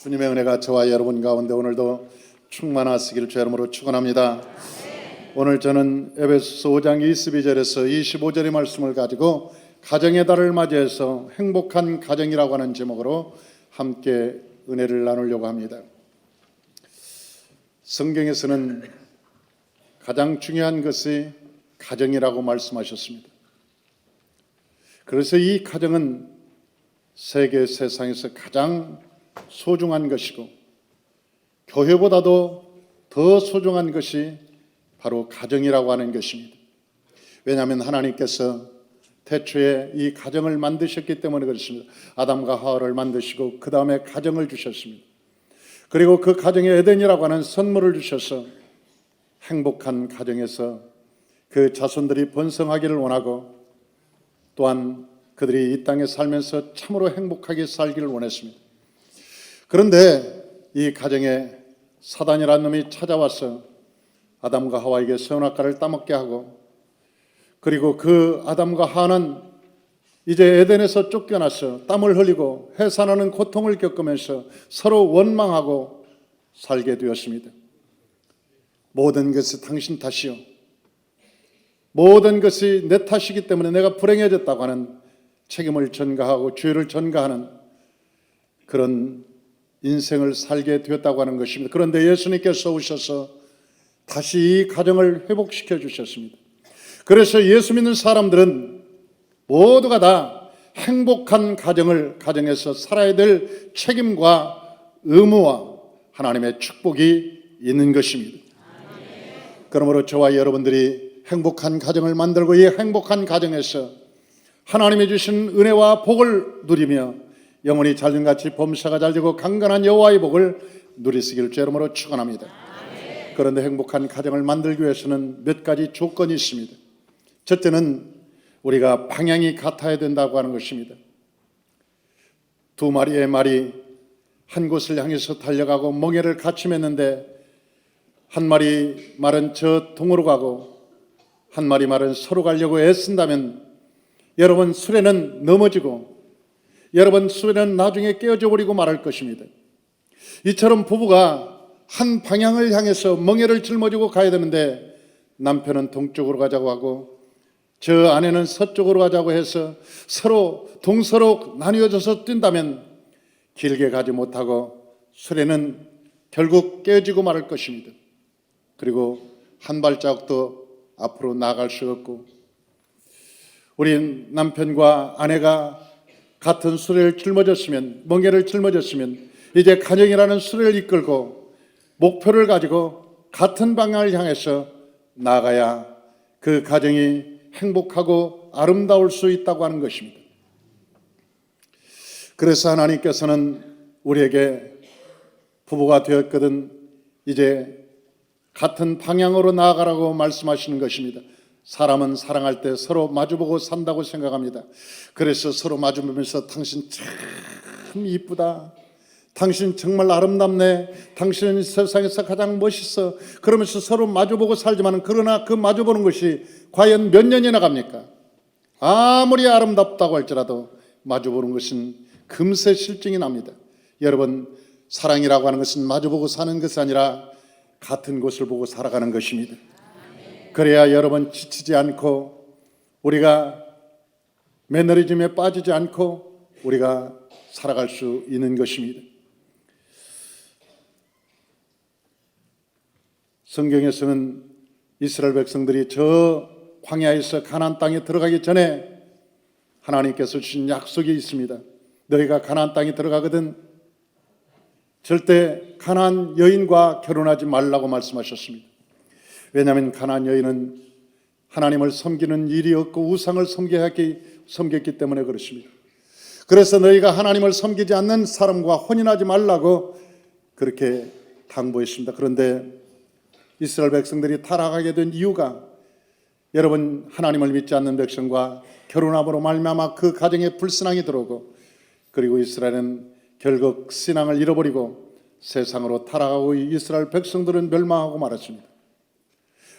주님의 은혜가 저와 여러분 가운데 오늘도 충만하시기를 주 이름으로 축원합니다. 오늘 저는 에베소서 5장 22절에서 25절의 말씀을 가지고 가정의 달을 맞이해서 행복한 가정이라고 하는 제목으로 함께 은혜를 나누려고 합니다. 성경에서는 가장 중요한 것이 가정이라고 말씀하셨습니다. 그래서 이 가정은 세상에서 가장 소중한 것이고 교회보다도 더 소중한 것이 바로 가정이라고 하는 것입니다. 왜냐하면 하나님께서 태초에 이 가정을 만드셨기 때문에 그렇습니다. 아담과 하와를 만드시고 그 다음에 가정을 주셨습니다. 그리고 그 가정에 에덴이라고 하는 선물을 주셔서 행복한 가정에서 그 자손들이 번성하기를 원하고 또한 그들이 이 땅에 살면서 참으로 행복하게 살기를 원했습니다. 그런데 이 가정에 사단이라는 놈이 찾아와서 아담과 하와에게 선악과를 따먹게 하고, 그리고 그 아담과 하와는 이제 에덴에서 쫓겨나서 땀을 흘리고 해산하는 고통을 겪으면서 서로 원망하고 살게 되었습니다. 모든 것이 당신 탓이요, 모든 것이 내 탓이기 때문에 내가 불행해졌다고 하는 책임을 전가하고 죄를 전가하는 그런 인생을 살게 되었다고 하는 것입니다. 그런데 예수님께서 오셔서 다시 이 가정을 회복시켜 주셨습니다. 그래서 예수 믿는 사람들은 모두가 다 행복한 가정에서 살아야 될 책임과 의무와 하나님의 축복이 있는 것입니다. 그러므로 저와 여러분들이 행복한 가정을 만들고 이 행복한 가정에서 하나님이 주신 은혜와 복을 누리며 영혼이 잘됨같이 범사가 잘되고 강건한 여호와의 복을 누리시기를 주 이름으로 축원합니다. 그런데 행복한 가정을 만들기 위해서는 몇 가지 조건이 있습니다. 첫째는 우리가 방향이 같아야 된다고 하는 것입니다. 두 마리의 말이 한 곳을 향해서 달려가고 멍에를 같이 맸는데 한 마리 말은 저 동으로 가고 한 마리 말은 서로 가려고 애쓴다면 여러분 수레는 넘어지고 여러분 수레는 나중에 깨어져 버리고 말할 것입니다. 이처럼 부부가 한 방향을 향해서 멍에를 짊어지고 가야 되는데 남편은 동쪽으로 가자고 하고 저 아내는 서쪽으로 가자고 해서 서로 동서로 나뉘어져서 뛴다면 길게 가지 못하고 수레는 결국 깨어지고 말할 것입니다. 그리고 한 발자국도 앞으로 나아갈 수 없고, 우리 남편과 아내가 같은 수레를 짊어졌으면, 멍에를 짊어졌으면 이제 가정이라는 수레를 이끌고 목표를 가지고 같은 방향을 향해서 나아가야 그 가정이 행복하고 아름다울 수 있다고 하는 것입니다. 그래서 하나님께서는 우리에게 부부가 되었거든 이제 같은 방향으로 나아가라고 말씀하시는 것입니다. 사람은 사랑할 때 서로 마주보고 산다고 생각합니다. 그래서 서로 마주보면서 당신 참 이쁘다, 당신 정말 아름답네, 당신은 세상에서 가장 멋있어, 그러면서 서로 마주보고 살지만, 그러나 그 마주보는 것이 과연 몇 년이나 갑니까? 아무리 아름답다고 할지라도 마주보는 것은 금세 실증이 납니다. 여러분, 사랑이라고 하는 것은 마주보고 사는 것이 아니라 같은 곳을 보고 살아가는 것입니다. 그래야 여러분 지치지 않고 우리가 매너리즘에 빠지지 않고 우리가 살아갈 수 있는 것입니다. 성경에서는 이스라엘 백성들이 저 광야에서 가나안 땅에 들어가기 전에 하나님께서 주신 약속이 있습니다. 너희가 가나안 땅에 들어가거든 절대 가나안 여인과 결혼하지 말라고 말씀하셨습니다. 왜냐하면 가나안 여인은 하나님을 섬기는 일이 없고 우상을 섬겼기 때문에 그렇습니다. 그래서 너희가 하나님을 섬기지 않는 사람과 혼인하지 말라고 그렇게 당부했습니다. 그런데 이스라엘 백성들이 타락하게 된 이유가, 여러분 하나님을 믿지 않는 백성과 결혼함으로 말미암아 그 가정에 불신앙이 들어오고, 그리고 이스라엘은 결국 신앙을 잃어버리고 세상으로 타락하고 이스라엘 백성들은 멸망하고 말았습니다.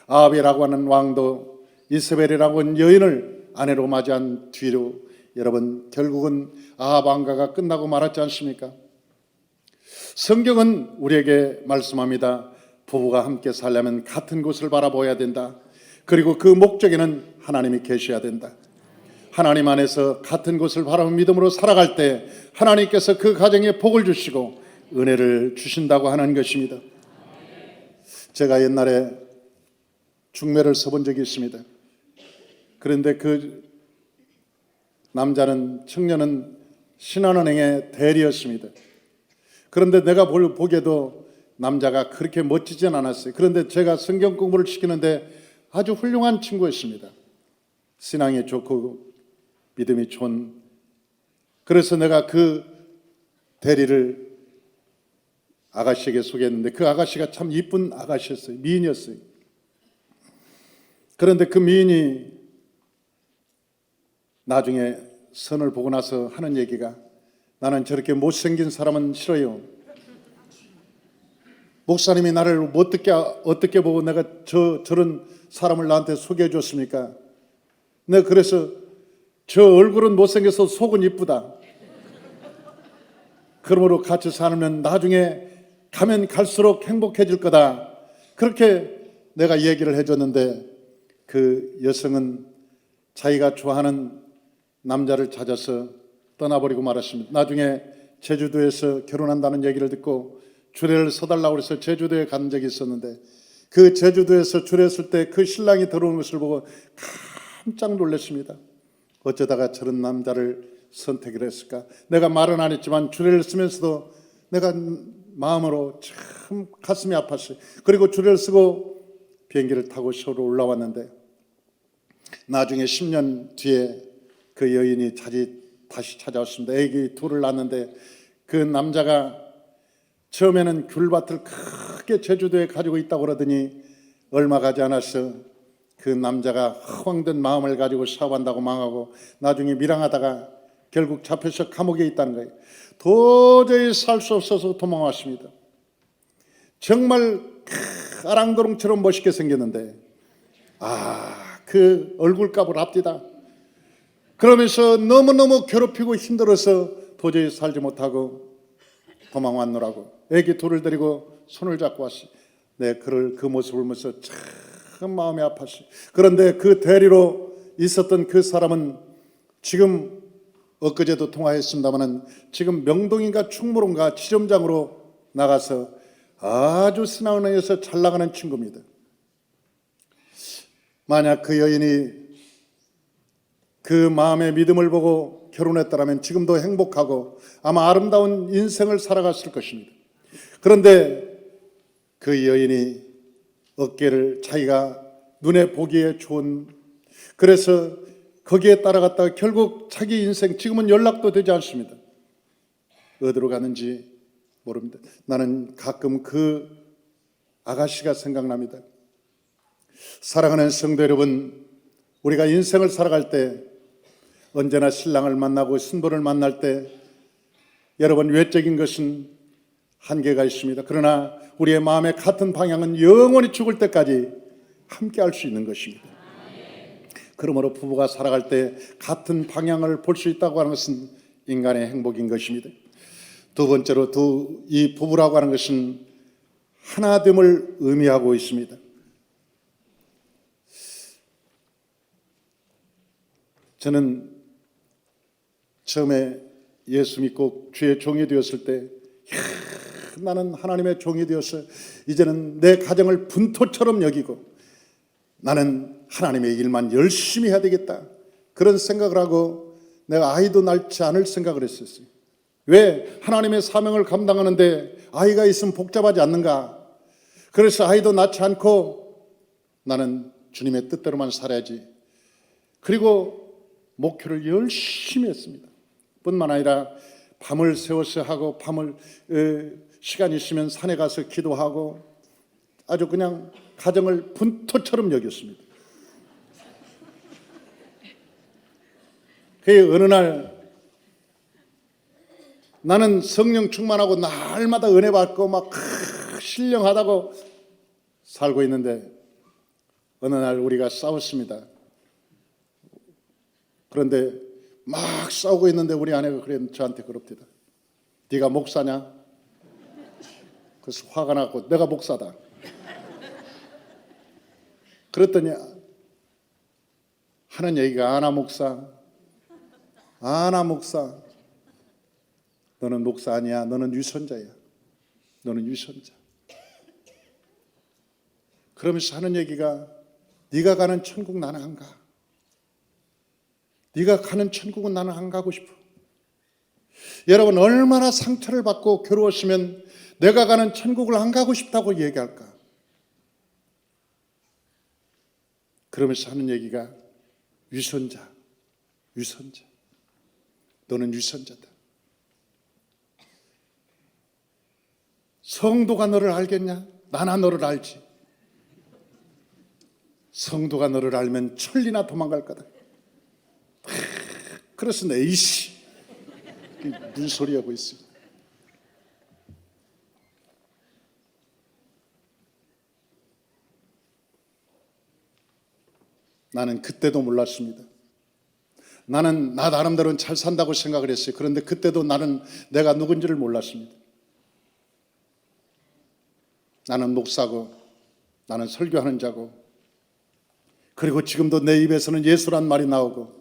아합이라고 하는 왕도 이세벨이라고 하는 여인을 아내로 맞이한 뒤로 여러분 결국은 아합 왕가가 끝나고 말았지 않습니까? 성경은 우리에게 말씀합니다. 부부가 함께 살려면 같은 곳을 바라보아야 된다. 그리고 그 목적에는 하나님이 계셔야 된다. 하나님 안에서 같은 곳을 바라보 믿음으로 살아갈 때 하나님께서 그 가정에 복을 주시고 은혜를 주신다고 하는 것입니다. 제가 옛날에 중매를 서본 적이 있습니다. 그런데 그 남자는, 청년은 신한은행의 대리였습니다. 그런데 내가 보기에도 남자가 그렇게 멋지진 않았어요. 그런데 제가 성경 공부를 시키는데 아주 훌륭한 친구였습니다. 신앙이 좋고 믿음이 좋은. 그래서 내가 그 대리를 아가씨에게 소개했는데 그 아가씨가 참 이쁜 아가씨였어요. 미인이었어요. 그런데 그 미인이 나중에 선을 보고 나서 하는 얘기가, 나는 저렇게 못생긴 사람은 싫어요. 목사님이 나를 어떻게 보고 내가 저런 사람을 나한테 소개해 줬습니까? 내가 그래서 저 얼굴은 못생겨서 속은 이쁘다. 그러므로 같이 살면 나중에 가면 갈수록 행복해질 거다. 그렇게 내가 얘기를 해줬는데 그 여성은 자기가 좋아하는 남자를 찾아서 떠나버리고 말았습니다. 나중에 제주도에서 결혼한다는 얘기를 듣고 주례를 서달라고 해서 제주도에 간 적이 있었는데 그 제주도에서 주례했을 때 그 신랑이 들어오는 것을 보고 깜짝 놀랐습니다. 어쩌다가 저런 남자를 선택을 했을까? 내가 말은 안 했지만 주례를 쓰면서도 내가 마음으로 참 가슴이 아팠어요. 그리고 주례를 쓰고 비행기를 타고 서울로 올라왔는데 나중에 10년 뒤에 그 여인이 다시 찾아왔습니다. 애기 둘을 낳았는데 그 남자가 처음에는 귤밭을 크게 제주도에 가지고 있다고 그러더니 얼마 가지 않아서 그 남자가 허황된 마음을 가지고 사업한다고 망하고 나중에 밀항하다가 결국 잡혀서 감옥에 있다는 거예요. 도저히 살 수 없어서 도망왔습니다. 정말 아랑도롱처럼 멋있게 생겼는데 그 얼굴값을 앞디다. 그러면서 너무너무 괴롭히고 힘들어서 도저히 살지 못하고 도망왔노라고. 애기 둘을 데리고 손을 잡고 왔어요. 네, 그 모습을 보면서 참 마음이 아팠어요. 그런데 그 대리로 있었던 그 사람은 지금 엊그제도 통화했습니다마는 지금 명동인가 충무로인가 지점장으로 나가서 아주 신한은행에서 잘 나가는 친구입니다. 만약 그 여인이 그 마음의 믿음을 보고 결혼했다면 지금도 행복하고 아마 아름다운 인생을 살아갔을 것입니다. 그런데 그 여인이 어깨를 자기가 눈에 보기에 좋은, 그래서 거기에 따라갔다가 결국 자기 인생, 지금은 연락도 되지 않습니다. 어디로 가는지 모릅니다. 나는 가끔 그 아가씨가 생각납니다. 사랑하는 성도 여러분, 우리가 인생을 살아갈 때 언제나 신랑을 만나고 신부를 만날 때 여러분 외적인 것은 한계가 있습니다. 그러나 우리의 마음의 같은 방향은 영원히 죽을 때까지 함께 할 수 있는 것입니다. 그러므로 부부가 살아갈 때 같은 방향을 볼 수 있다고 하는 것은 인간의 행복인 것입니다. 두 번째로 이 부부라고 하는 것은 하나됨을 의미하고 있습니다. 저는 처음에 예수 믿고 주의 종이 되었을 때 나는 하나님의 종이 되어서 이제는 내 가정을 분토처럼 여기고 나는 하나님의 일만 열심히 해야 되겠다, 그런 생각을 하고 내가 아이도 낳지 않을 생각을 했었어요. 왜? 하나님의 사명을 감당하는데 아이가 있으면 복잡하지 않는가? 그래서 아이도 낳지 않고 나는 주님의 뜻대로만 살아야지. 그리고 목표를 열심히 했습니다. 뿐만 아니라 밤을 새워서 하고 시간 있으면 산에 가서 기도하고 아주 그냥 가정을 분토처럼 여겼습니다. 그 어느 날 나는 성령 충만하고 날마다 은혜 받고 막 신령하다고 살고 있는데 어느 날 우리가 싸웠습니다. 그런데 막 싸우고 있는데 우리 아내가 저한테 그럽니다. 네가 목사냐? 그래서 화가 나고 내가 목사다. 그랬더니 하는 얘기가 아나 목사, 너는 목사 아니야. 너는 유선자야. 너는 유선자. 그러면서 하는 얘기가 네가 가는 천국 나는 안 가. 네가 가는 천국은 나는 안 가고 싶어. 여러분 얼마나 상처를 받고 괴로웠으면 내가 가는 천국을 안 가고 싶다고 얘기할까? 그러면서 하는 얘기가 유선자. 너는 유선자다. 성도가 너를 알겠냐? 나나 너를 알지. 성도가 너를 알면 천리나 도망갈 거다. 그래서 내 이씨 무슨 소리 하고 있어. 나는 그때도 몰랐습니다. 나는 나 나름대로는 잘 산다고 생각을 했어요. 그런데 그때도 나는 내가 누군지를 몰랐습니다. 나는 목사고, 나는 설교하는 자고, 그리고 지금도 내 입에서는 예수란 말이 나오고,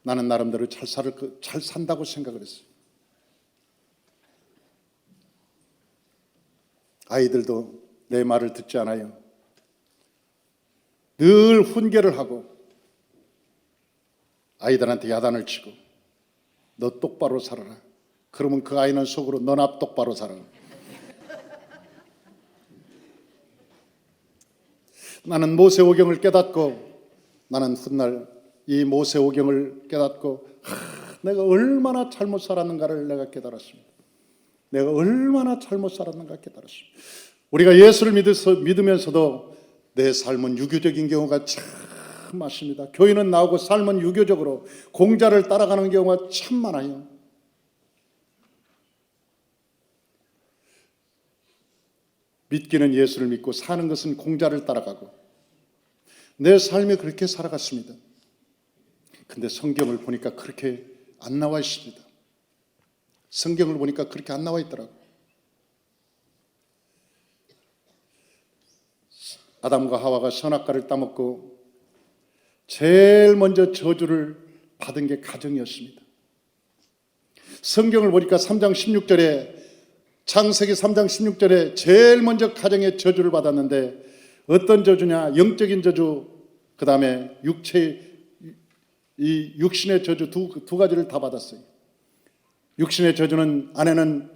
나는 나름대로 잘 산다고 생각을 했어요. 아이들도 내 말을 듣지 않아요. 늘 훈계를 하고 아이들한테 야단을 치고 너 똑바로 살아라. 그러면 그 아이는 속으로 너나 똑바로 살아라. 나는 모세오경을 깨닫고 나는 훗날 이 모세오경을 깨닫고 내가 얼마나 잘못 살았는가를 내가 깨달았습니다. 내가 얼마나 잘못 살았는가 깨달았습니다. 우리가 예수를 믿으면서도 내 삶은 유교적인 경우가 참 많습니다. 교회는 나오고 삶은 유교적으로 공자를 따라가는 경우가 참 많아요. 믿기는 예수를 믿고 사는 것은 공자를 따라가고 내 삶이 그렇게 살아갔습니다. 근데 성경을 보니까 그렇게 안 나와 있습니다. 성경을 보니까 그렇게 안 나와 있더라고요. 아담과 하와가 선악과를 따먹고 제일 먼저 저주를 받은 게 가정이었습니다. 성경을 보니까 3장 16절에 창세기 3장 16절에 제일 먼저 가정의 저주를 받았는데 어떤 저주냐? 영적인 저주, 그 다음에 육신의 저주 두 가지를 다 받았어요. 육신의 저주는 아내는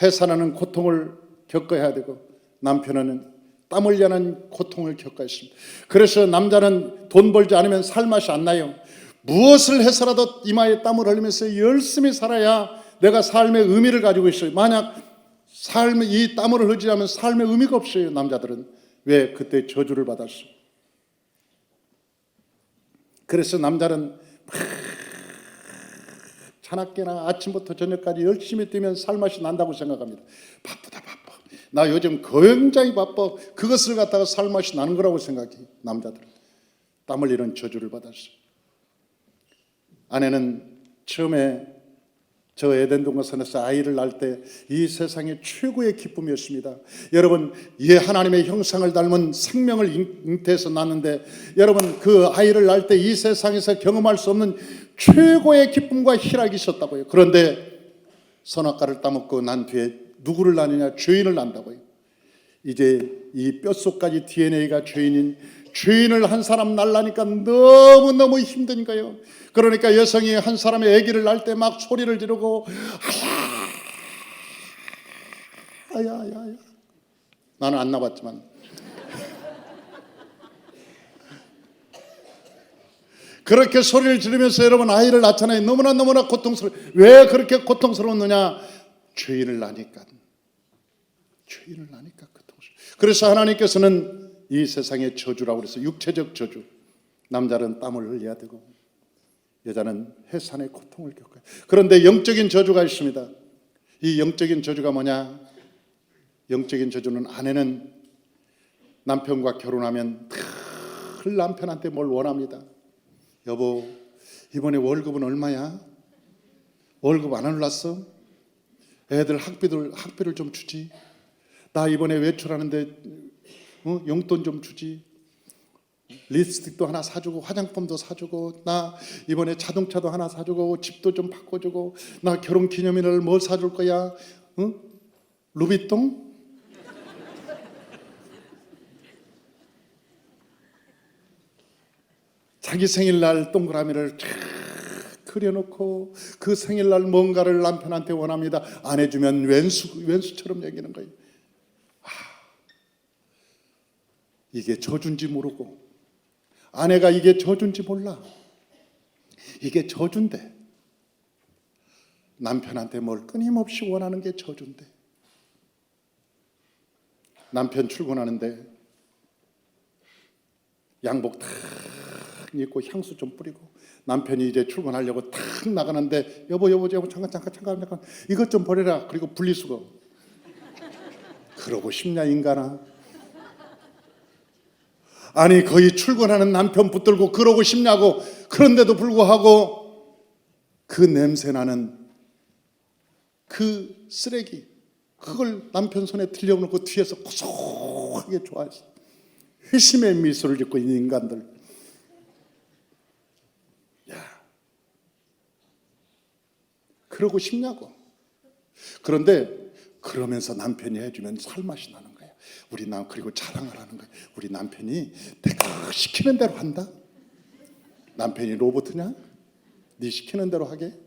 해산하는 고통을 겪어야 되고 남편은 땀 흘리는 고통을 겪어야 했습니다. 그래서 남자는 돈 벌지 않으면 살 맛이 안 나요. 무엇을 해서라도 이마에 땀을 흘리면서 열심히 살아야 내가 삶의 의미를 가지고 있어요. 만약 이 땀을 흘리지 않으면 삶의 의미가 없어요. 남자들은. 왜? 그때 저주를 받았어요. 그래서 남자는 자나깨나 아침부터 저녁까지 열심히 뛰면 살맛이 난다고 생각합니다. 바쁘다. 나 요즘 굉장히 바빠. 그것을 갖다가 살맛이 나는 거라고 생각해. 남자들은 땀 흘리는 저주를 받았어요. 아내는 처음에 저 에덴 동산에서 아이를 낳을 때 이 세상의 최고의 기쁨이었습니다. 여러분, 하나님의 형상을 닮은 생명을 잉태해서 낳는데 여러분 그 아이를 낳을 때 이 세상에서 경험할 수 없는 최고의 기쁨과 희락이 있었다고요. 그런데 선악과를 따먹고 난 뒤에 누구를 낳느냐? 죄인을 낳는다고요. 이제 이 뼛속까지 DNA가 죄인을 한 사람 낳으려니까 너무너무 힘든 거예요. 그러니까 여성이 한 사람의 아기를 낳을 때 막 소리를 지르고 아야. 나는 안 낳았지만 그렇게 소리를 지르면서 여러분 아이를 낳잖아요. 너무나 고통스러워. 왜 그렇게 고통스러웠느냐? 죄인을 낳으니까 고통스러워. 그래서 하나님께서는 이 세상의 저주라고 그래서 육체적 저주. 남자는 땀을 흘려야 되고 여자는 해산의 고통을 겪어요. 그런데 영적인 저주가 있습니다. 이 영적인 저주가 뭐냐? 영적인 저주는 아내는 남편과 결혼하면 늘 남편한테 뭘 원합니다. 여보, 이번에 월급은 얼마야? 월급 안 올랐어? 애들 학비를 좀 주지. 나 이번에 외출하는데 용돈 좀 주지. 립스틱도 하나 사주고 화장품도 사주고, 나 이번에 자동차도 하나 사주고 집도 좀 바꿔주고, 나 결혼기념일을 뭘 사줄 거야? 루비통? 자기 생일날 동그라미를 쫙 그려놓고 그 생일날 뭔가를 남편한테 원합니다. 안 해주면 왼수처럼 여기는 거예요. 이게 저주인지 모르고, 아내가 이게 저주인지 몰라. 이게 저주인데, 남편한테 뭘 끊임없이 원하는 게 저주인데. 남편 출근하는데 양복 탁 입고 향수 좀 뿌리고, 남편이 이제 출근하려고 탁 나가는데 여보 잠깐 이것 좀 버려라. 그리고 분리수거. 그러고 싶냐 인간아? 아니 거의 출근하는 남편 붙들고 그러고 싶냐고. 그런데도 불구하고 그 냄새나는 그 쓰레기, 그걸 남편 손에 들려놓고 뒤에서 고소하게 좋아했어. 회심의 미소를 짓고 있는 인간들. 야, 그러고 싶냐고. 그런데 그러면서 남편이 해주면 살맛이 나는 거예요. 그리고 자랑을 하는 거예요. 우리 남편이 내가 시키는 대로 한다. 남편이 로봇이냐? 네 시키는 대로 하게?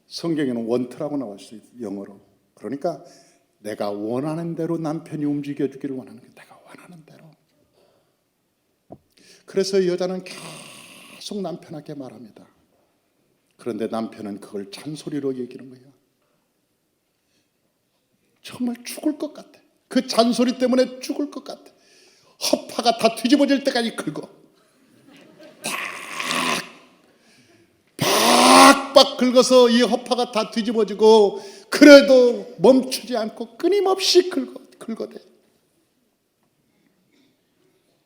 성경에는 원트라고 나와 있어요, 영어로. 그러니까 내가 원하는 대로 남편이 움직여주기를 원하는 거예요. 내가 원하는 대로. 그래서 여자는 계속 남편에게 말합니다. 그런데 남편은 그걸 잔소리로 여기는 거예요. 정말 죽을 것 같아. 그 잔소리 때문에 죽을 것 같아. 허파가 다 뒤집어질 때까지 긁어. 팍팍 긁어서 이 허파가 다 뒤집어지고, 그래도 멈추지 않고 끊임없이 긁어대.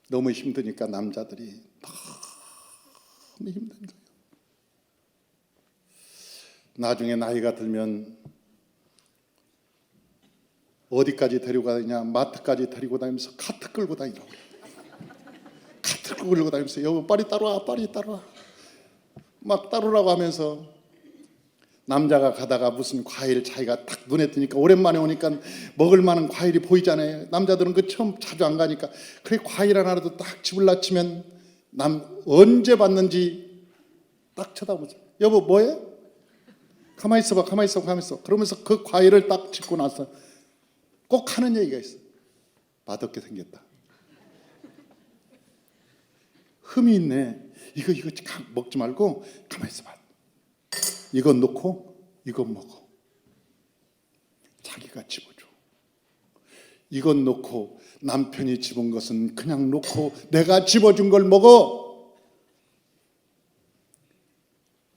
너무 힘드니까 남자들이 너무 힘든 거예요. 나중에 나이가 들면 어디까지 데려가느냐, 마트까지 데리고 다니면서 카트 끌고 다니라고 그래요. 카트 끌고 다니면서 여보 빨리 따라와, 빨리 따라와. 막 따르라고 하면서, 남자가 가다가 무슨 과일 자기가 딱 눈에 띄니까, 오랜만에 오니까 먹을 만한 과일이 보이잖아요. 남자들은 그 처음 자주 안 가니까. 그래 과일 하나라도 딱 집을라 치면 언제 봤는지 딱 쳐다보죠. 여보 뭐해? 가만히 있어봐. 그러면서 그 과일을 딱 짚고 나서 꼭 하는 얘기가 있어. 맛없게 생겼다. 흠이 있네. 이거 먹지 말고 가만히 있어봐. 이건 놓고 이건 먹어. 자기가 집어줘. 이건 놓고, 남편이 집은 것은 그냥 놓고 내가 집어준 걸 먹어.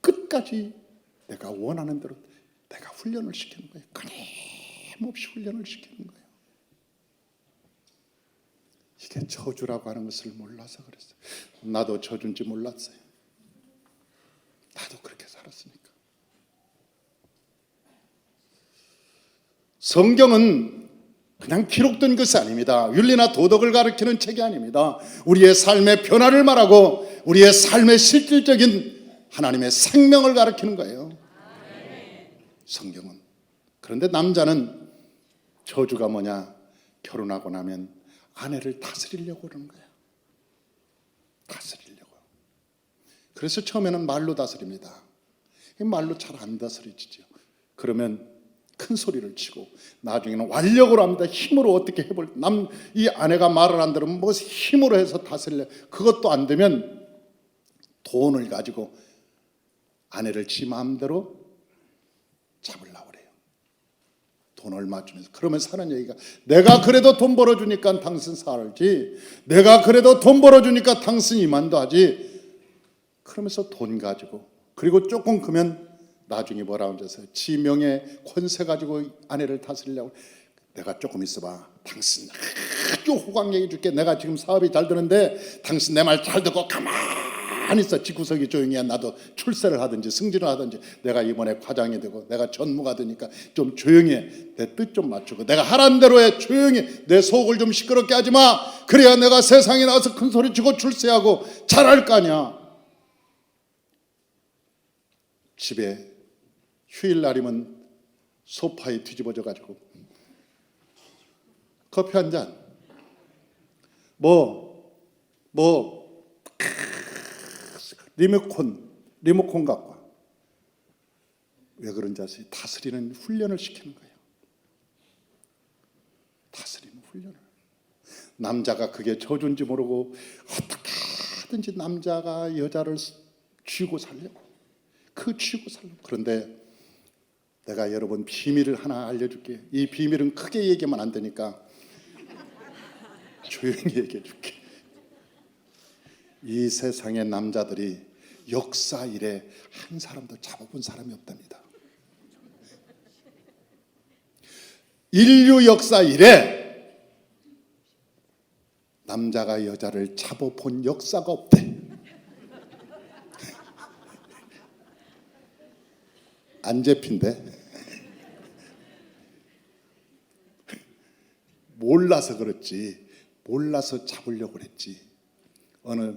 끝까지 내가 원하는 대로 내가 훈련을 시키는 거예요. 끊임없이 훈련을 시키는 거예요. 이게 저주라고 하는 것을 몰라서 그랬어요. 나도 저주인지 몰랐어요. 나도 그렇게 살았으니까. 성경은 그냥 기록된 것이 아닙니다. 윤리나 도덕을 가르치는 책이 아닙니다. 우리의 삶의 변화를 말하고 우리의 삶의 실질적인 하나님의 생명을 가르치는 거예요. 성경은. 그런데 남자는 저주가 뭐냐? 결혼하고 나면 아내를 다스리려고 그러는 거예요. 다스리려고. 그래서 처음에는 말로 다스립니다. 말로 잘 안 다스려지죠. 그러면 큰 소리를 치고, 나중에는 완력으로 합니다. 힘으로 어떻게 해볼. 이 아내가 말을 안 들으면 뭐 힘으로 해서 다스리려. 그것도 안 되면 돈을 가지고 아내를 지 마음대로 잡으려고 그래요. 돈 얼마 주면서. 그러면서 하는 얘기가, 내가 그래도 돈 벌어주니까 당신 살지, 내가 그래도 돈 벌어주니까 당신 이만도 하지. 그러면서 돈 가지고, 그리고 조금 크면 나중에 뭐라고 하면서 지 명예 권세 가지고 아내를 다스리려고. 내가 조금 있어봐. 당신 아주 호강 얘기해 줄게. 내가 지금 사업이 잘 되는데 당신 내 말 잘 듣고 가만히 가만히 있어. 집구석이 조용히 해. 나도 출세를 하든지 승진을 하든지, 내가 이번에 과장이 되고 내가 전무가 되니까 좀 조용히 해. 내 뜻 좀 맞추고 내가 하라는 대로 해. 조용히. 내 속을 좀 시끄럽게 하지 마. 그래야 내가 세상에 나와서 큰 소리 치고 출세하고 잘할 거 아니야. 집에 휴일날이면 소파에 뒤집어져 가지고 커피 한 잔, 리모컨 갖고 와. 왜 그런지 아세요? 다스리는 훈련을 시키는 거예요. 다스리는 훈련을. 남자가 그게 저주인지 모르고 어떻게 하든지 남자가 여자를 쥐고 살려고, 쥐고 살려고. 그런데 내가 여러분 비밀을 하나 알려줄게. 이 비밀은 크게 얘기하면 안 되니까 조용히 얘기해 줄게. 이 세상의 남자들이 역사 이래 한 사람도 잡아본 사람이 없답니다. 인류 역사 이래 남자가 여자를 잡아본 역사가 없대. 안 잡힌대. 몰라서 그렇지. 몰라서 잡으려고 그랬지. 어느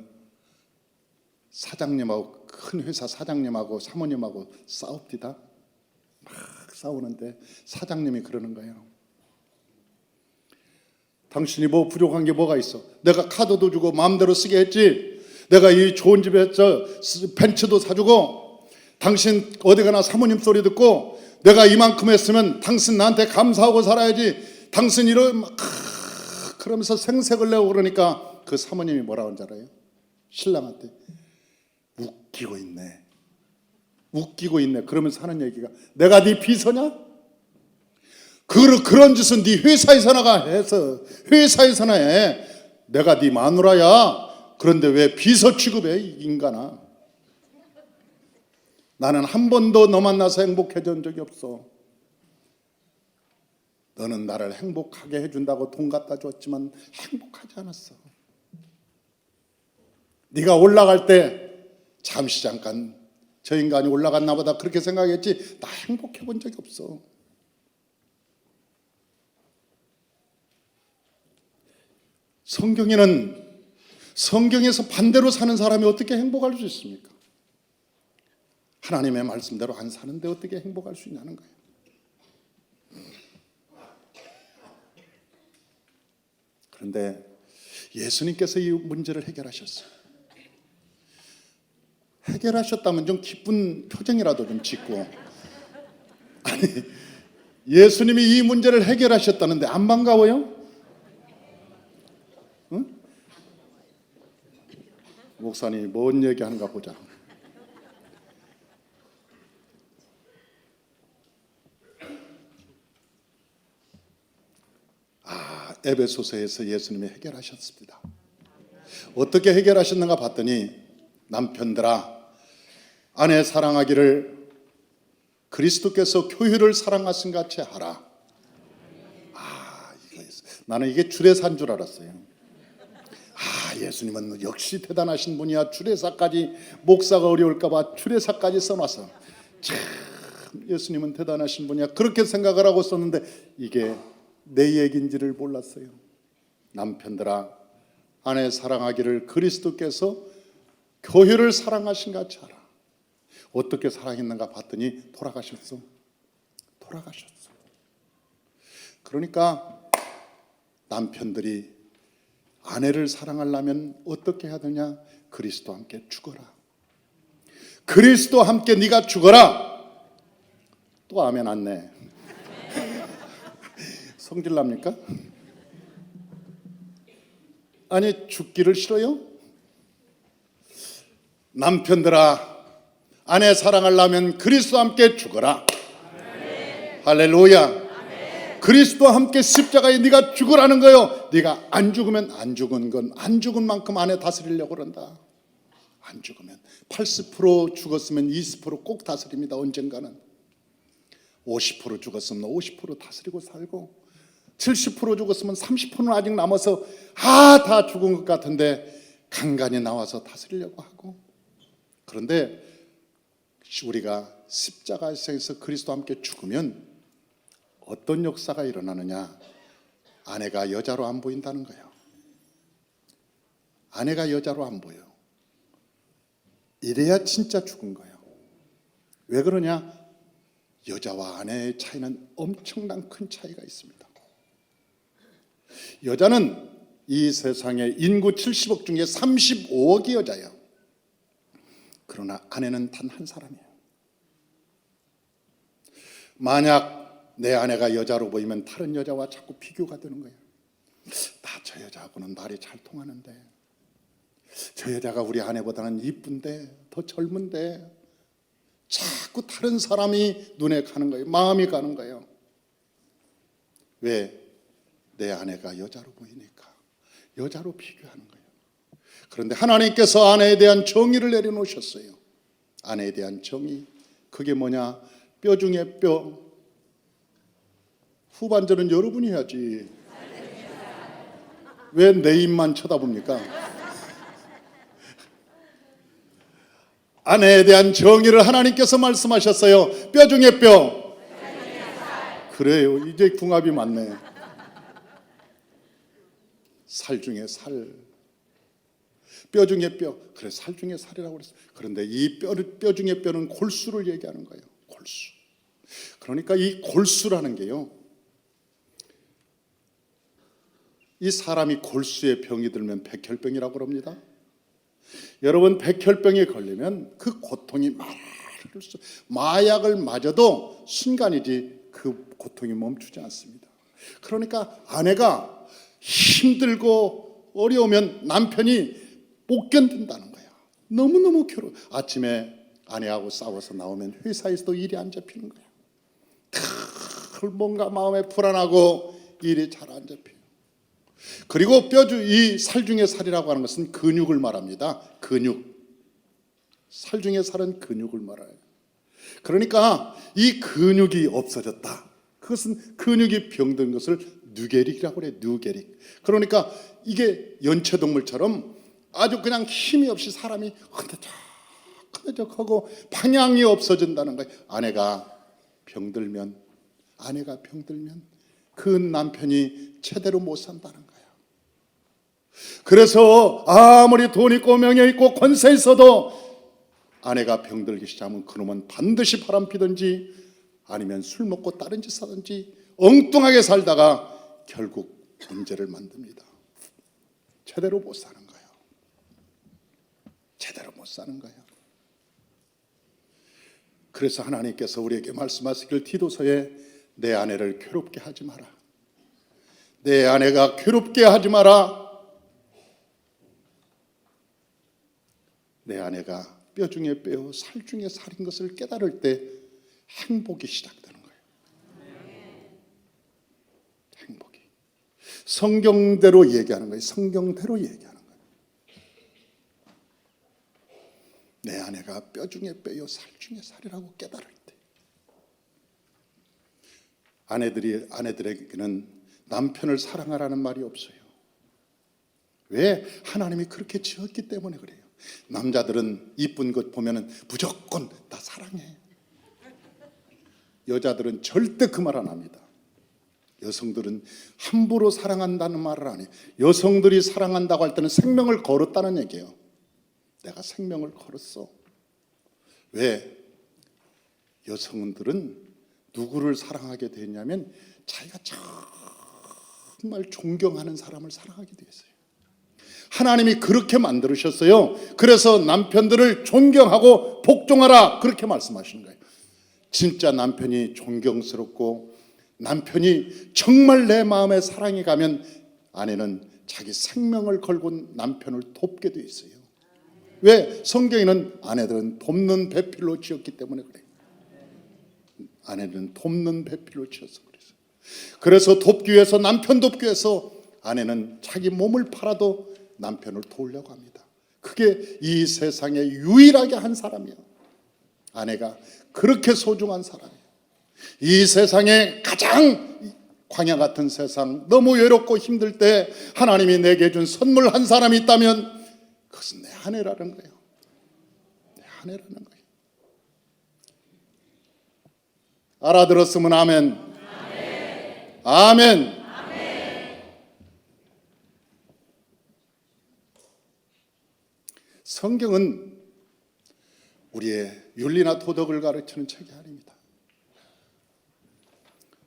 사장님하고, 큰 회사 사장님하고 사모님하고 싸웁디다. 막 싸우는데 사장님이 그러는 거예요. 당신이 뭐 부족한 게 뭐가 있어? 내가 카드도 주고 마음대로 쓰게 했지. 내가 이 좋은 집에 벤츠도 사주고, 당신 어디 가나 사모님 소리 듣고, 내가 이만큼 했으면 당신 나한테 감사하고 살아야지. 당신 이런 막 그러면서 생색을 내고 그러니까 그 사모님이 뭐라고 하는지 알아요? 신랑한테 웃기고 있네. 웃기고 있네. 그러면서 하는 얘기가, 내가 네 비서냐? 그런 짓은 네 회사에서나 해서 회사에서나 해. 내가 네 마누라야. 그런데 왜 비서 취급해, 이 인간아. 나는 한 번도 너 만나서 행복해진 적이 없어. 너는 나를 행복하게 해준다고 돈 갖다 줬지만 행복하지 않았어. 네가 올라갈 때 잠시 잠깐 저 인간이 올라갔나 보다 그렇게 생각했지, 나 행복해 본 적이 없어. 성경에서 반대로 사는 사람이 어떻게 행복할 수 있습니까? 하나님의 말씀대로 안 사는데 어떻게 행복할 수 있냐는 거예요. 그런데 예수님께서 이 문제를 해결하셨어요. 해결하셨다면 좀 기쁜 표정이라도 좀 짓고. 아니, 예수님이 이 문제를 해결하셨다는데 안 반가워요? 응? 목사님이 뭔 얘기하는가 보자. 에베소서에서 예수님이 해결하셨습니다. 어떻게 해결하셨는가 봤더니, 남편들아 아내 사랑하기를 그리스도께서 교회를 사랑하신 같이 하라. 나는 이게 주례사인 줄 알았어요. 예수님은 역시 대단하신 분이야. 주례사까지, 목사가 어려울까 봐 주례사까지 써놔서, 참 예수님은 대단하신 분이야. 그렇게 생각을 하고 썼는데 이게 내 얘기인지를 몰랐어요. 남편들아 아내 사랑하기를 그리스도께서 교회를 사랑하신 같이 하라. 어떻게 사랑했는가 봤더니 돌아가셨어. 그러니까 남편들이 아내를 사랑하려면 어떻게 해야 되냐? 그리스도와 함께 죽어라. 그리스도와 함께 네가 죽어라. 또 아멘 안 내. 성질납니까? 아니, 죽기를 싫어요? 남편들아 아내 사랑하려면 그리스도와 함께 죽어라. 아멘. 할렐루야. 아멘. 그리스도와 함께 십자가에 네가 죽으라는 거예요. 네가 안 죽으면 안 죽은 만큼 아내 다스리려고 그런다. 안 죽으면 80% 죽었으면 20% 꼭 다스립니다. 언젠가는 50% 죽었으면 50% 다스리고 살고, 70% 죽었으면 30%는 아직 남아서 다 죽은 것 같은데 간간히 나와서 다스리려고 하고, 그런데 우리가 십자가에서 그리스도와 함께 죽으면 어떤 역사가 일어나느냐? 아내가 여자로 안 보인다는 거예요. 아내가 여자로 안 보여. 이래야 진짜 죽은 거예요. 왜 그러냐? 여자와 아내의 차이는 엄청난 큰 차이가 있습니다. 여자는 이 세상에 인구 70억 중에 35억이 여자예요. 그러나 아내는 단 한 사람이에요. 만약 내 아내가 여자로 보이면 다른 여자와 자꾸 비교가 되는 거예요. 나 저 여자하고는 말이 잘 통하는데, 저 여자가 우리 아내보다는 이쁜데, 더 젊은데, 자꾸 다른 사람이 눈에 가는 거예요. 마음이 가는 거예요. 왜? 내 아내가 여자로 보이니까 여자로 비교하는 거예요. 그런데 하나님께서 아내에 대한 정의를 내려놓으셨어요. 아내에 대한 정의, 그게 뭐냐? 뼈 중에 뼈. 후반전은 여러분이 해야지. 왜 내 입만 쳐다봅니까? 아내에 대한 정의를 하나님께서 말씀하셨어요. 뼈 중에 뼈. 그래요. 이제 궁합이 맞네. 살 중에 살. 뼈 중에 뼈. 그래, 살 중에 살이라고 그랬어요. 그런데 이 뼈 중에 뼈는 골수를 얘기하는 거예요. 골수. 그러니까 이 골수라는 게요, 이 사람이 골수에 병이 들면 백혈병이라고 그럽니다. 여러분, 백혈병에 걸리면 그 고통이 말할 수, 마약을 맞아도 순간이지 그 고통이 멈추지 않습니다. 그러니까 아내가 힘들고 어려우면 남편이 못 견딘다는 거야. 너무너무 괴로워. 아침에 아내하고 싸워서 나오면 회사에서도 일이 안 잡히는 거야. 뭔가 마음에 불안하고 일이 잘 안 잡혀요. 그리고 이 살 중에 살이라고 하는 것은 근육을 말합니다. 근육. 살 중에 살은 근육을 말해요. 그러니까 이 근육이 없어졌다. 그것은 근육이 병든 것을 누게릭이라고 그래요. 누게릭. 그러니까 이게 연체동물처럼 아주 그냥 힘이 없이 사람이 흐느적하고 방향이 없어진다는 거예요. 아내가 병들면 그 남편이 제대로 못 산다는 거예요. 그래서 아무리 돈 있고 명예 있고 권세 있어도 아내가 병들기 시작하면 그놈은 반드시 바람피든지 아니면 술 먹고 다른 짓 하든지 엉뚱하게 살다가 결국 문제를 만듭니다. 제대로 못 사는 거예요. 제대로 못 사는 거예요. 그래서 하나님께서 우리에게 말씀하시길, 디도서에 내 아내를 괴롭게 하지 마라. 내 아내가 괴롭게 하지 마라. 내 아내가 뼈 중에 뼈, 살 중에 살인 것을 깨달을 때 행복이 시작되는 거예요. 행복이. 성경대로 얘기하는 거예요. 성경대로 얘기하는 거예요. 내 아내가 뼈 중에 뼈요, 살 중에 살이라고 깨달을 때, 아내들에게는 남편을 사랑하라는 말이 없어요. 왜? 하나님이 그렇게 지었기 때문에 그래요. 남자들은 이쁜 것 보면은 무조건 다 사랑해. 여자들은 절대 그 말 안 합니다. 여성들은 함부로 사랑한다는 말을 안 해요. 여성들이 사랑한다고 할 때는 생명을 걸었다는 얘기예요. 내가 생명을 걸었어. 왜? 여성들은 누구를 사랑하게 됐냐면 자기가 정말 존경하는 사람을 사랑하게 됐어요. 하나님이 그렇게 만들으셨어요. 그래서 남편들을 존경하고 복종하라, 그렇게 말씀하시는 거예요. 진짜 남편이 존경스럽고 남편이 정말 내 마음에 사랑이 가면 아내는 자기 생명을 걸고 남편을 돕게 돼 있어요. 왜? 성경에는 아내들은 돕는 배필로 지었기 때문에 그래요. 아내는 돕는 배필로 지어서 그래서. 그래서 돕기 위해서, 남편 돕기 위해서 아내는 자기 몸을 팔아도 남편을 도우려고 합니다. 그게 이 세상에 유일하게 한 사람이에요. 아내가 그렇게 소중한 사람이에요. 이 세상에 가장 광야 같은 세상, 너무 외롭고 힘들 때 하나님이 내게 준 선물 한 사람이 있다면 그것은 내 아내라는 거예요. 내 아내라는 거예요. 알아들었으면 아멘. 아멘. 성경은 우리의 윤리나 도덕을 가르치는 책이 아닙니다.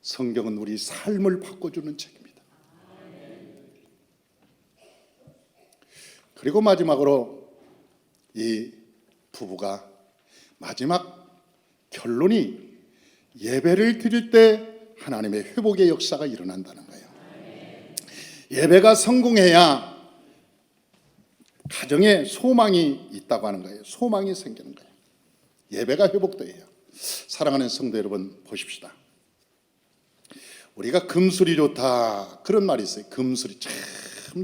성경은 우리 삶을 바꿔주는 책입니다. 그리고 마지막으로 이 부부가 마지막 결론이 예배를 드릴 때 하나님의 회복의 역사가 일어난다는 거예요. 예배가 성공해야 가정에 소망이 있다고 하는 거예요. 소망이 생기는 거예요. 예배가 회복돼야. 사랑하는 성도 여러분, 보십시다. 우리가 금술이 좋다 그런 말이 있어요. 금술이 참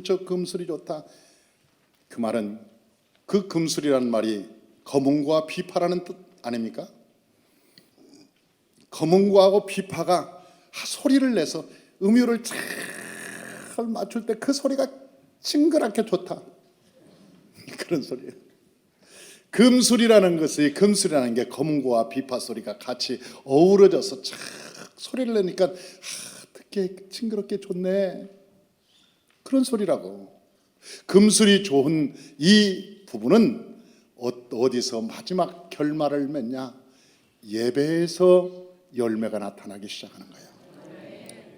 저 금술이 좋다. 그 말은 그 금술이라는 말이 거문과 비파라는 뜻 아닙니까? 거문과하고 비파가 소리를 내서 음율을 잘 맞출 때 그 소리가 징그럽게 좋다. 그런 소리예요. 금술이라는 것이, 금술이라는 게 검과 비파 소리가 같이 어우러져서 착 소리를 내니까 듣기 징그럽게 좋네. 그런 소리라고. 금술이 좋은 이 부부는 어디서 마지막 결말을 맺냐? 예배에서 열매가 나타나기 시작하는 거예요.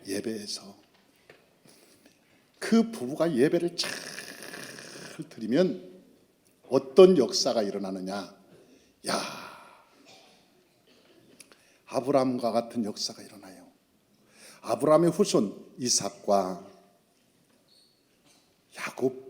예배에서. 그 부부가 예배를 잘 드리면 어떤 역사가 일어나느냐? 야, 아브라함과 같은 역사가 일어나요. 아브라함의 후손 이삭과 야곱,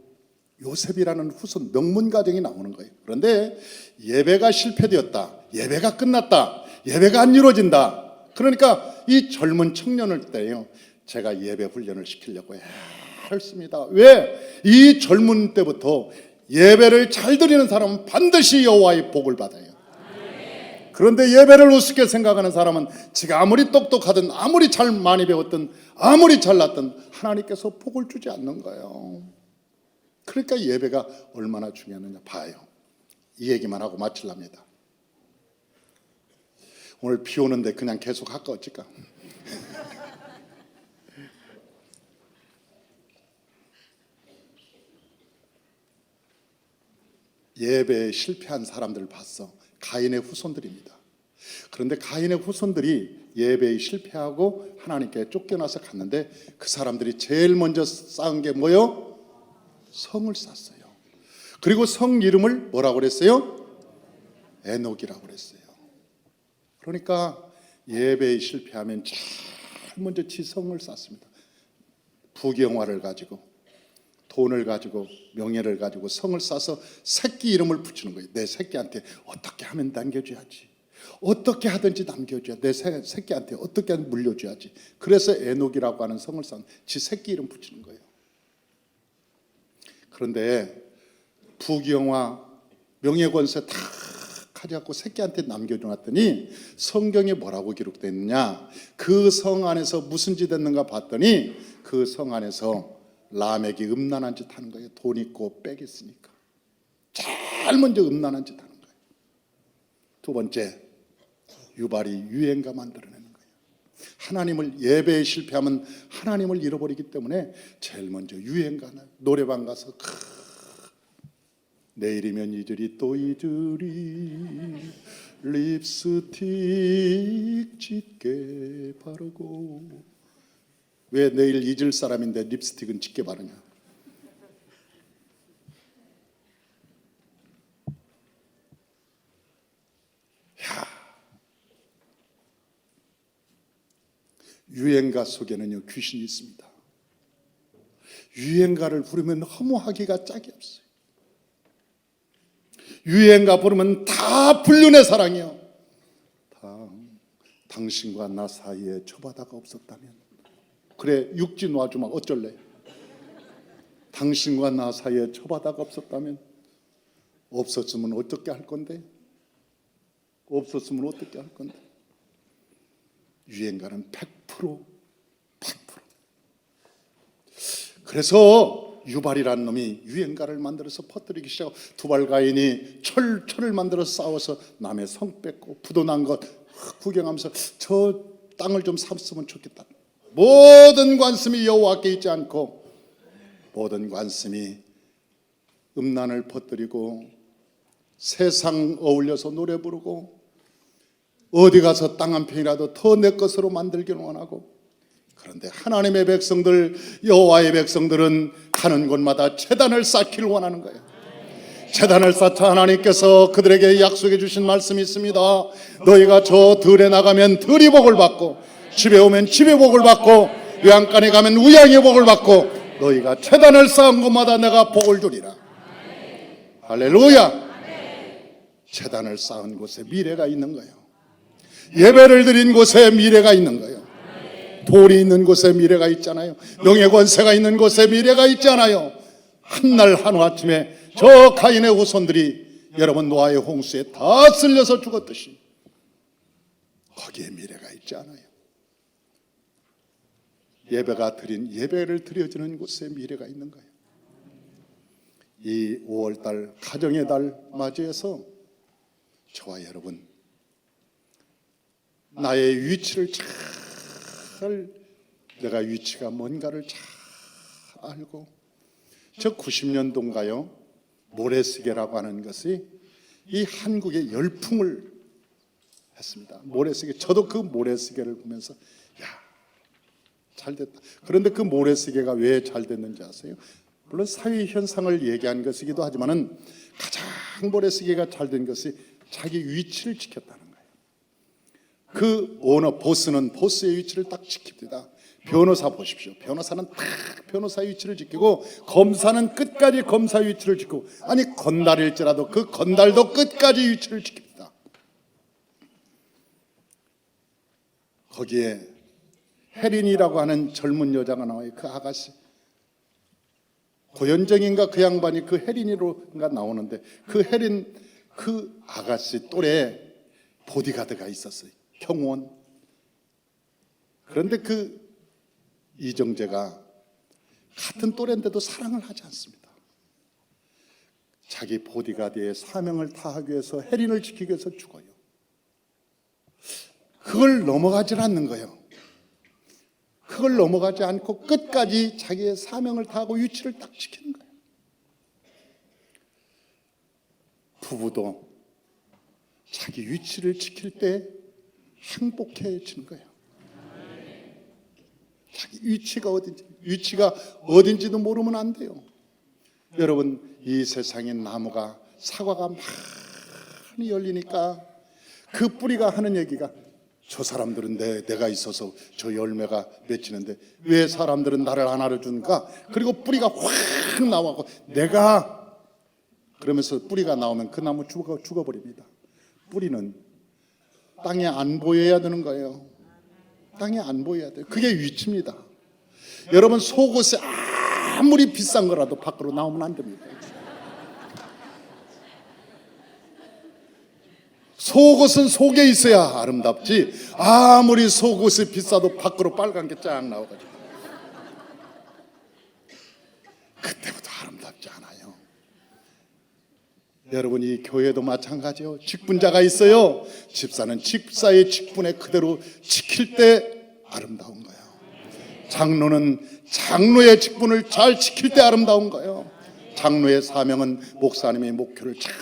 요셉이라는 후손 명문 가정이 나오는 거예요. 그런데 예배가 실패되었다. 예배가 끝났다. 예배가 안 이루어진다. 그러니까 이 젊은 청년을 때요, 제가 예배 훈련을 시키려고 했습니다. 왜? 이 젊은 때부터 예배를 잘 드리는 사람은 반드시 여호와의 복을 받아요. 그런데 예배를 우습게 생각하는 사람은 지가 아무리 똑똑하든 아무리 잘 많이 배웠든 아무리 잘났든 하나님께서 복을 주지 않는 거예요. 그러니까 예배가 얼마나 중요하느냐 봐요. 이 얘기만 하고 마치랍니다. 오늘 비 오는데 그냥 계속 할까 어쩔까? 예배에 실패한 사람들을 봤어. 가인의 후손들입니다. 그런데 가인의 후손들이 예배에 실패하고 하나님께 쫓겨나서 갔는데 그 사람들이 제일 먼저 쌓은 게 뭐요? 성을 쌓았어요. 그리고 성 이름을 뭐라고 그랬어요? 에녹이라고 그랬어요. 그러니까 예배에 실패하면 제일 먼저 지성을 쌓습니다. 부경화를 가지고, 돈을 가지고, 명예를 가지고 성을 쌓아서 새끼 이름을 붙이는 거예요. 내 새끼한테 어떻게 하면 남겨줘야지. 어떻게 하든지 남겨줘야. 내 새끼한테 어떻게 하든 물려줘야지. 그래서 에녹이라고 하는 성을 쌓는 지 새끼 이름 붙이는 거예요. 그런데 부경화, 명예권세 다 가져갖고 새끼한테 남겨줘놨더니 성경에 뭐라고 기록되어 있느냐? 그 성 안에서 무슨 짓 했는가 봤더니 그 성 안에서 라멕이 음란한 짓 하는 거예요. 돈 있고 빽 있으니까. 제일 먼저 음란한 짓 하는 거예요. 두 번째, 유발이 유행가 만들어내는 거예요. 하나님을, 예배에 실패하면 하나님을 잃어버리기 때문에 제일 먼저 유행가, 노래방 가서 내일이면 잊으리 또 잊으리 립스틱 짙게 바르고. 왜 내일 잊을 사람인데 립스틱은 짙게 바르냐? 야, 유행가 속에는요 귀신이 있습니다. 유행가를 부르면 허무하기가 짝이 없어요. 유행가 부르면 다 불륜의 사랑이요. 당신과 나 사이에 저 바다가 없었다면. 그래, 육지 놔주면 어쩔래? 당신과 나 사이에 저 바다가 없었다면. 없었으면 어떻게 할 건데? 없었으면 어떻게 할 건데? 유행가는 100%. 그래서 유발이라는 놈이 유행가를 만들어서 퍼뜨리기 시작하고 두발가인이 철을 만들어서 싸워서 남의 성 뺏고 부도 난 것 구경하면서 저 땅을 좀 샀으면 좋겠다. 모든 관심이 여호와께 있지 않고 모든 관심이 음란을 퍼뜨리고 세상 어울려서 노래 부르고 어디 가서 땅 한 평이라도 더 내 것으로 만들기를 원하고, 그런데 하나님의 백성들, 여호와의 백성들은 가는 곳마다 제단을 쌓기를 원하는 거예요. 제단을 쌓자 하나님께서 그들에게 약속해 주신 말씀이 있습니다. 너희가 저 들에 나가면 들이 복을 받고 집에 오면 집에 복을 받고 외양간에 가면 우양의 복을 받고 너희가 제단을 쌓은 곳마다 내가 복을 주리라. 할렐루야. 제단을 쌓은 곳에 미래가 있는 거예요. 예배를 드린 곳에 미래가 있는 거예요. 돌이 있는 곳에 미래가 있잖아요. 명예권세가 있는 곳에 미래가 있잖아요. 한날 한아침에 저 가인의 후손들이 여러분 노아의 홍수에 다 쓸려서 죽었듯이 거기에 미래가 있지 않아요. 예배를 드려지는 곳에 미래가 있는 거예요. 이 5월달 가정의 달 맞이해서 저와 여러분 나의 위치를 잘, 내가 위치가 뭔가를 잘 알고, 저 90년도인가요? 모래시계라고 하는 것이 이 한국의 열풍을 했습니다. 모래시계. 저도 그 모래시계를 보면서 야, 잘 됐다. 그런데 그 모래시계가 왜 잘 됐는지 아세요? 물론 사회 현상을 얘기한 것이기도 하지만은 가장 모래시계가 잘 된 것이 자기 위치를 지켰다는 거예요. 그 오너 보스는 보스의 위치를 딱 지킵니다. 변호사 보십시오. 변호사는 딱 변호사의 위치를 지키고 검사는 끝까지 검사 위치를 지키고, 아니 건달일지라도 그 건달도 끝까지 위치를 지킵니다. 거기에 혜린이라고 하는 젊은 여자가 나와요. 그 아가씨 고현정인가 그 양반이 그 혜린이로가 나오는데 그 혜린 그 아가씨 또래 보디가드가 있었어요. 경호원. 그런데 그 이정재가 같은 또래인데도 사랑을 하지 않습니다. 자기 보디가드의 사명을 다하기 위해서 혜린을 지키기 위해서 죽어요. 그걸 넘어가질 않는 거예요. 그걸 넘어가지 않고 끝까지 자기의 사명을 다하고 위치를 딱 지키는 거예요. 부부도 자기 위치를 지킬 때 행복해지는 거예요. 자기 위치가 어딘지도 모르면 안 돼요. 여러분, 이 세상에 나무가 사과가 많이 열리니까 그 뿌리가 하는 얘기가 저 사람들은 내가 있어서 저 열매가 맺히는데 왜 사람들은 나를 안 알아주는가? 그리고 뿌리가 확 나와고 내가 그러면서 뿌리가 나오면 그 나무 죽어버립니다. 뿌리는 땅에 안 보여야 되는 거예요. 땅에 안 보여야 돼요. 그게 위치입니다. 여러분, 속옷이 아무리 비싼 거라도 밖으로 나오면 안 됩니다. 속옷은 속에 있어야 아름답지 아무리 속옷이 비싸도 밖으로 빨간 게 쫙 나와가지고 그때부터 아름답지 않아요. 여러분, 이 교회도 마찬가지요. 직분자가 있어요. 집사는 집사의 직분에 그대로 지킬 때 아름다운 거예요. 장로는 장로의 직분을 잘 지킬 때 아름다운 거예요. 장로의 사명은 목사님의 목표를 잘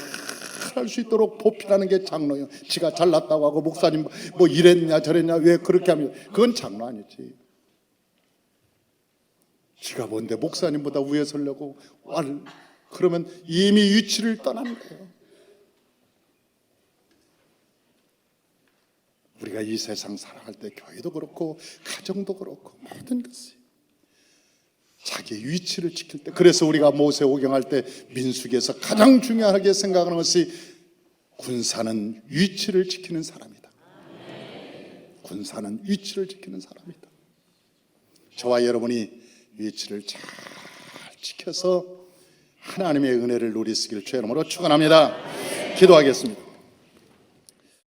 할 수 있도록 보필하는 게 장로예요. 지가 잘났다고 하고 목사님 뭐 이랬냐 저랬냐 왜 그렇게 하면 그건 장로 아니지. 지가 뭔데 목사님보다 위에 서려고 그러면 이미 위치를 떠난 거예요. 우리가 이 세상 살아갈 때 교회도 그렇고 가정도 그렇고 모든 것이 자기 위치를 지킬 때, 그래서 우리가 모세오경할 때 민수기에서 가장 중요하게 생각하는 것이 군사는 위치를 지키는 사람이다. 군사는 위치를 지키는 사람이다. 저와 여러분이 위치를 잘 지켜서 하나님의 은혜를 누리시길 주의 이름으로 축원합니다. 기도하겠습니다.